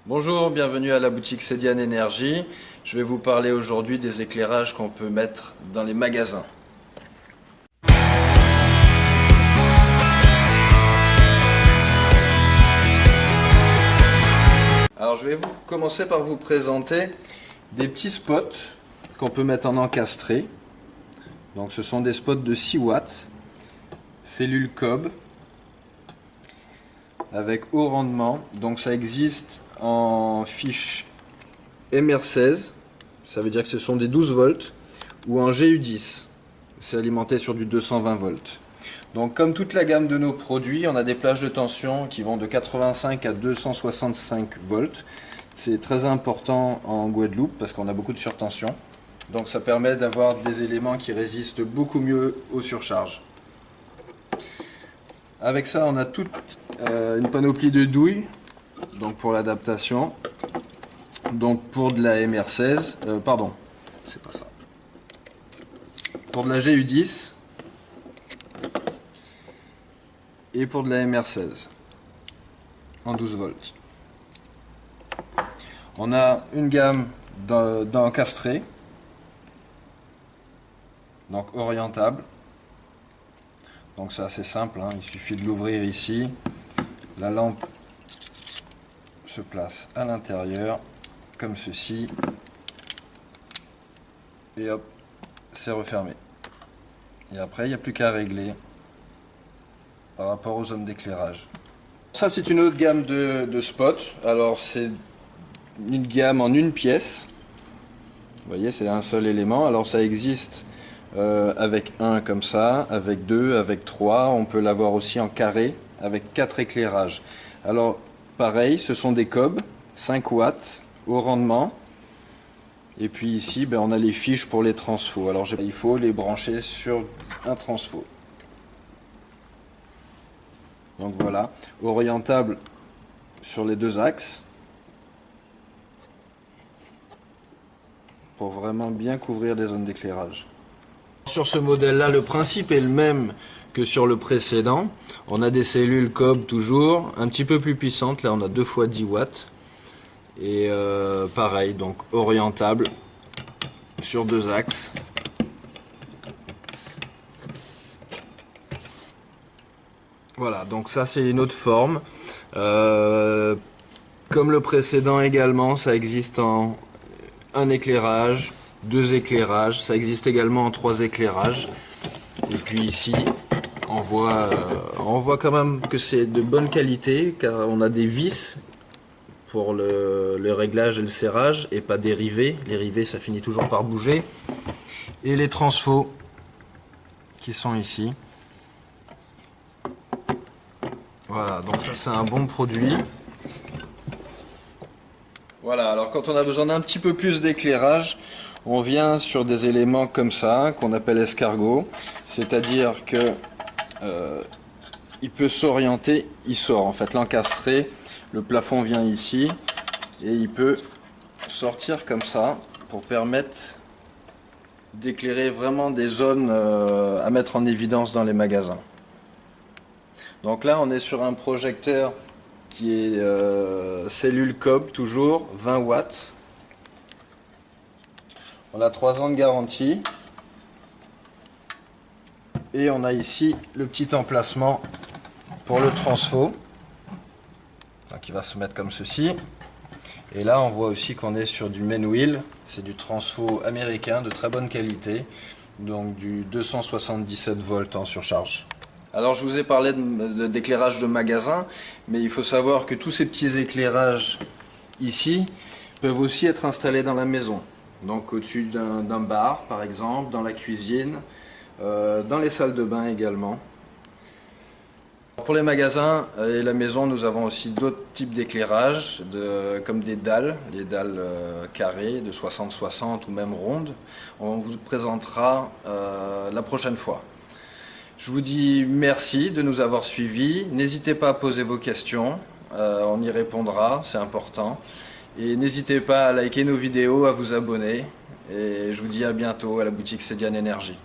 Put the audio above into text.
Bonjour, bienvenue à la boutique Cédiane Énergie. Je vais vous parler aujourd'hui des éclairages qu'on peut mettre dans les magasins. Alors je vais commencer par vous présenter des petits spots qu'on peut mettre en encastré. Donc ce sont des spots de 6 watts, cellule cob, avec haut rendement. Donc ça existe en fiche MR16, ça veut dire que ce sont des 12 volts, ou en GU10, c'est alimenté sur du 220 volts. Donc comme toute la gamme de nos produits, on a des plages de tension qui vont de 85 à 265 volts. C'est très important en Guadeloupe parce qu'on a beaucoup de surtension. Donc ça permet d'avoir des éléments qui résistent beaucoup mieux aux surcharges. Avec ça, on a toute une panoplie de douilles, donc pour l'adaptation. Donc pour de la MR16, pardon, c'est pas ça. Pour de la GU10 et pour de la MR16 en 12 volts. On a une gamme d'encastrés, donc orientable. Donc c'est assez simple, hein. Il suffit de l'ouvrir ici. La lampe se place à l'intérieur, comme ceci. Et hop, c'est refermé. Et après, il n'y a plus qu'à régler par rapport aux zones d'éclairage. Ça, c'est une autre gamme de spots. Alors, c'est une gamme en une pièce. Vous voyez, c'est un seul élément. Alors, ça existe avec un comme ça, avec deux, avec trois. On peut l'avoir aussi en carré, avec 4 éclairages. Alors, pareil, ce sont des cobs, 5 watts, haut rendement. Et puis ici, on a les fiches pour les transfos. Alors, il faut les brancher sur un transfo. Donc voilà, orientable sur les deux axes. Pour vraiment bien couvrir les zones d'éclairage. Sur ce modèle-là, le principe est le même que sur le précédent. On a des cellules cob toujours, un petit peu plus puissantes. Là, on a 2 fois 10 watts. Et pareil, donc orientable sur 2 axes. Voilà, donc ça c'est une autre forme. Comme le précédent également, ça existe en un éclairage, 2 éclairages, ça existe également en 3 éclairages. Et puis ici, on voit quand même que c'est de bonne qualité, car on a des vis pour le réglage et le serrage, et pas des rivets. Les rivets, ça finit toujours par bouger. Et les transfos qui sont ici. Voilà, donc ça c'est un bon produit. Voilà, alors quand on a besoin d'un petit peu plus d'éclairage, on vient sur des éléments comme ça, qu'on appelle escargot. C'est-à-dire que il peut s'orienter, il sort en fait l'encastré, le plafond vient ici, et il peut sortir comme ça pour permettre d'éclairer vraiment des zones à mettre en évidence dans les magasins. Donc là on est sur un projecteur qui est cellule cob toujours, 20 watts. On a 3 ans de garantie. Et on a ici le petit emplacement pour le transfo. Donc il va se mettre comme ceci. Et là on voit aussi qu'on est sur du main wheel. C'est du transfo américain de très bonne qualité. Donc du 277 volts en surcharge. Alors je vous ai parlé d'éclairage de magasin, mais il faut savoir que tous ces petits éclairages ici peuvent aussi être installés dans la maison. Donc au-dessus d'un bar par exemple, dans la cuisine, dans les salles de bain également. Pour les magasins et la maison, nous avons aussi d'autres types d'éclairage, comme des dalles carrées de 60-60 ou même rondes. On vous présentera la prochaine fois. Je vous dis merci de nous avoir suivis. N'hésitez pas à poser vos questions, on y répondra, c'est important. Et n'hésitez pas à liker nos vidéos, à vous abonner. Et je vous dis à bientôt à la boutique Cédiane Énergie.